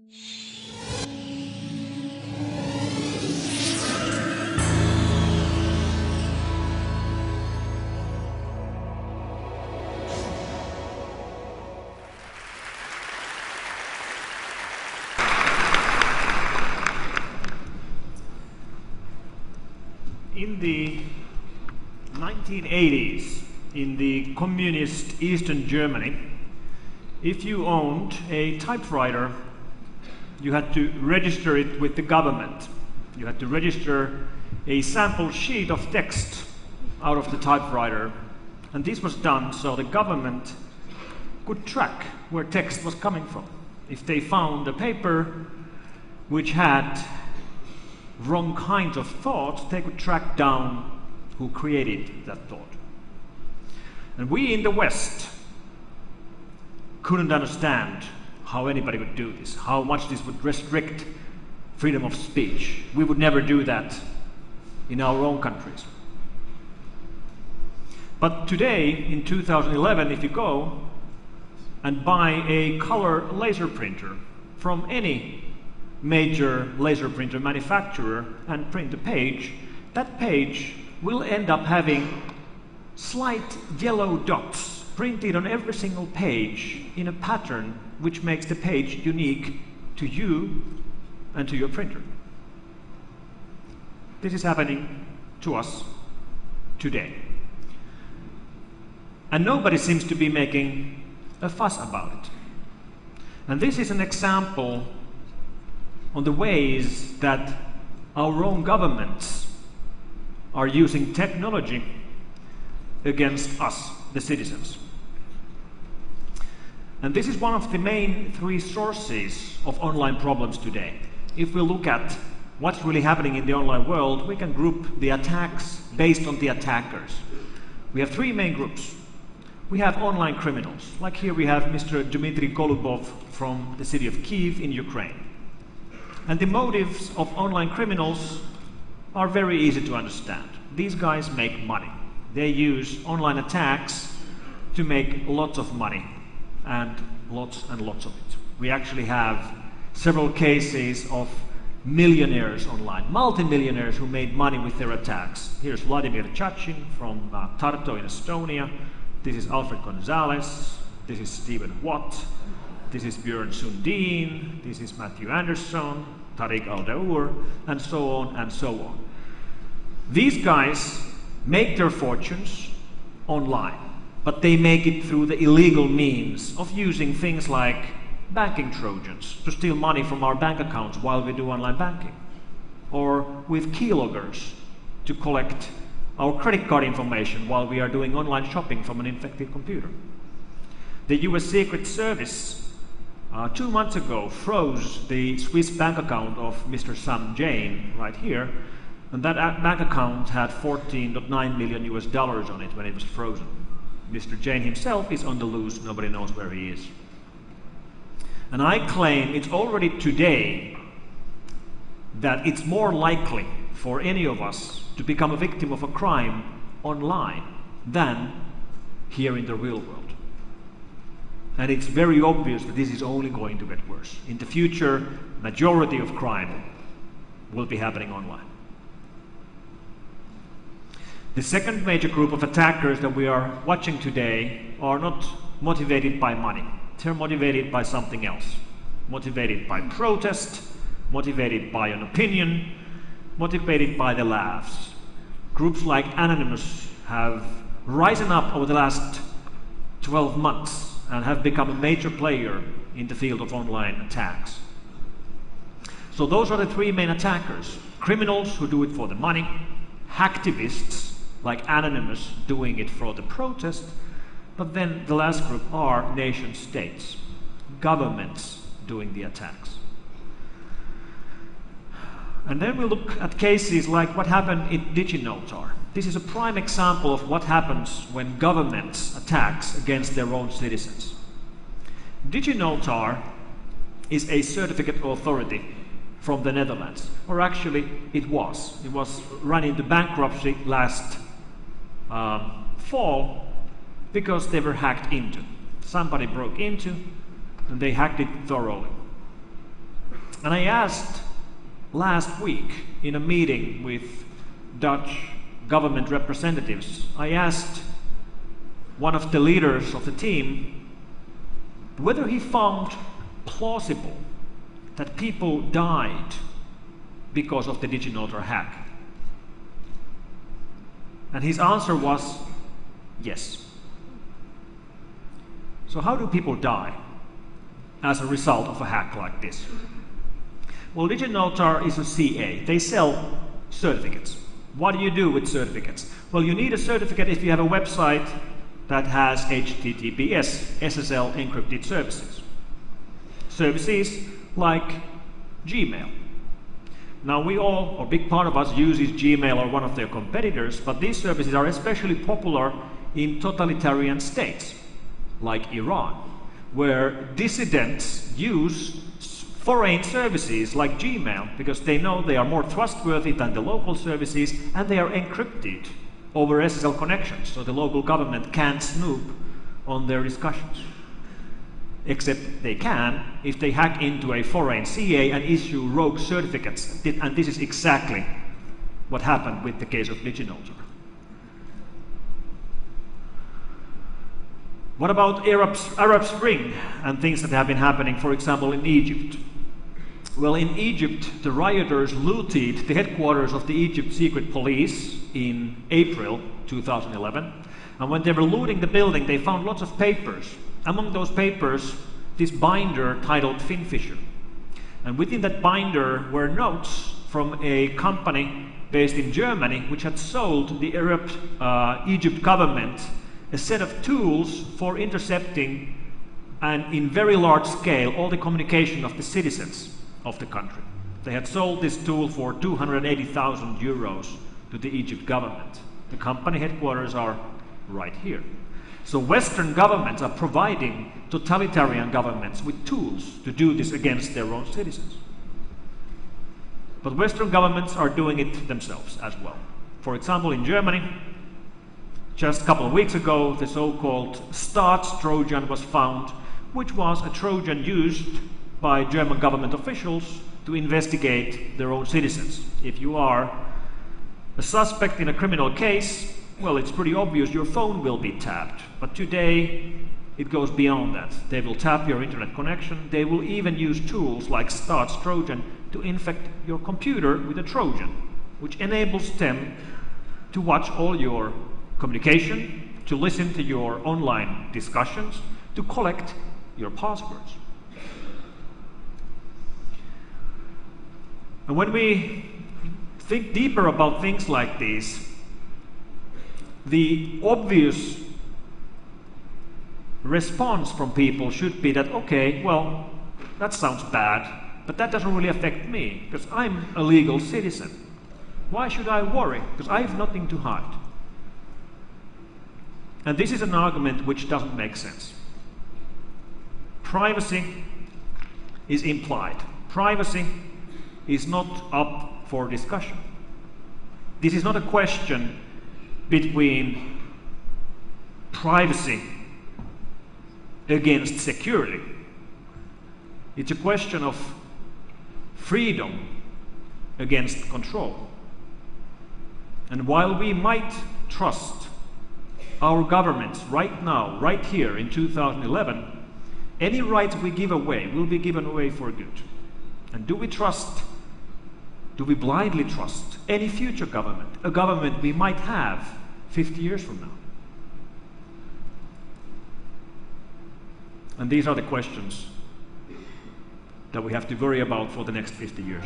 In the 1980s, in the communist Eastern Germany, if you owned a typewriter, you had to register it with the government. You had to register a sample sheet of text out of the typewriter, and this was done so the government could track where text was coming from. If they found a paper which had wrong kinds of thoughts, they could track down who created that thought. And we in the West couldn't understand how anybody would do this, how much this would restrict freedom of speech. We would never do that in our own countries. But today, in 2011, if you go and buy a color laser printer from any major laser printer manufacturer and print a page, that page will end up having slight yellow dots printed on every single page in a pattern which makes the page unique to you and to your printer. This is happening to us today. And nobody seems to be making a fuss about it. And this is an example on the ways that our own governments are using technology against us, the citizens. And this is one of the main three sources of online problems today. If we look at what's really happening in the online world, we can group the attacks based on the attackers. We have three main groups. We have online criminals, like here we have Mr. Dmitry Golubov from the city of Kyiv in Ukraine. And the motives of online criminals are very easy to understand. These guys make money. They use online attacks to make lots of money, and lots of it. We actually have several cases of millionaires online, multimillionaires who made money with their attacks. Here's Vladimir Chachin from Tartu in Estonia. This is Alfred Gonzalez. This is Stephen Watt. This is Björn Sundin. This is Matthew Anderson, Tariq Al-Daour, and so on and so on. These guys make their fortunes online, but they make it through the illegal means of using things like banking trojans to steal money from our bank accounts while we do online banking, or with keyloggers to collect our credit card information while we are doing online shopping from an infected computer. The US Secret Service 2 months ago froze the Swiss bank account of Mr. Sam Jain right here, and that bank account had $14.9 million on it when it was frozen. Mr. Jain himself is on the loose, nobody knows where he is. And I claim it's already today that it's more likely for any of us to become a victim of a crime online than here in the real world. And it's very obvious that this is only going to get worse. In the future, majority of crime will be happening online. The second major group of attackers that we are watching today are not motivated by money. They're motivated by something else. Motivated by protest, motivated by an opinion, motivated by the laughs. Groups like Anonymous have risen up over the last 12 months and have become a major player in the field of online attacks. So those are the three main attackers. Criminals who do it for the money, hacktivists like Anonymous doing it for the protest, but then the last group are nation states, governments doing the attacks. And then we look at cases like what happened in DigiNotar. This is a prime example of what happens when governments attacks against their own citizens. DigiNotar is a certificate authority from the Netherlands, or actually it was. It was run into bankruptcy last fall because they were hacked into. Somebody broke into and they hacked it thoroughly. And I asked last week in a meeting with Dutch government representatives, I asked one of the leaders of the team whether he found plausible that people died because of the DigiNotar hack. And his answer was yes. So how do people die as a result of a hack like this? Well, DigiNotar is a CA. They sell certificates. What do you do with certificates? Well, you need a certificate if you have a website that has HTTPS, SSL encrypted services. Services like Gmail. Now we all, or a big part of us, uses Gmail or one of their competitors, but these services are especially popular in totalitarian states, like Iran, where dissidents use foreign services like Gmail because they know they are more trustworthy than the local services, and they are encrypted over SSL connections, so the local government can't snoop on their discussions. Except they can if they hack into a foreign CA and issue rogue certificates. And this is exactly what happened with the case of DigiNotar. What about Arab Spring and things that have been happening, for example, in Egypt? Well, in Egypt, the rioters looted the headquarters of the Egypt Secret Police in April 2011. And when they were looting the building, they found lots of papers. Among those papers, this binder titled Finfisher. And within that binder were notes from a company based in Germany which had sold the Arab Egypt government a set of tools for intercepting and in very large scale all the communication of the citizens of the country. They had sold this tool for 280,000 euros to the Egypt government. The company headquarters are right here. So Western governments are providing totalitarian governments with tools to do this against their own citizens. But Western governments are doing it themselves as well. For example, in Germany, just a couple of weeks ago, the so-called Staats Trojan was found, which was a Trojan used by German government officials to investigate their own citizens. If you are a suspect in a criminal case, well, it's pretty obvious your phone will be tapped. But today, it goes beyond that. They will tap your internet connection. They will even use tools like Staats Trojan to infect your computer with a Trojan, which enables them to watch all your communication, to listen to your online discussions, to collect your passwords. And when we think deeper about things like these, the obvious response from people should be that, okay, well, that sounds bad, but that doesn't really affect me, because I'm a legal citizen. Why should I worry? Because I have nothing to hide. And this is an argument which doesn't make sense. Privacy is implied. Privacy is not up for discussion. This is not a question between privacy against security. It's a question of freedom against control. And while we might trust our governments right now, right here in 2011, any rights we give away will be given away for good. And do we blindly trust any future government, a government we might have 50 years from now? And these are the questions that we have to worry about for the next 50 years.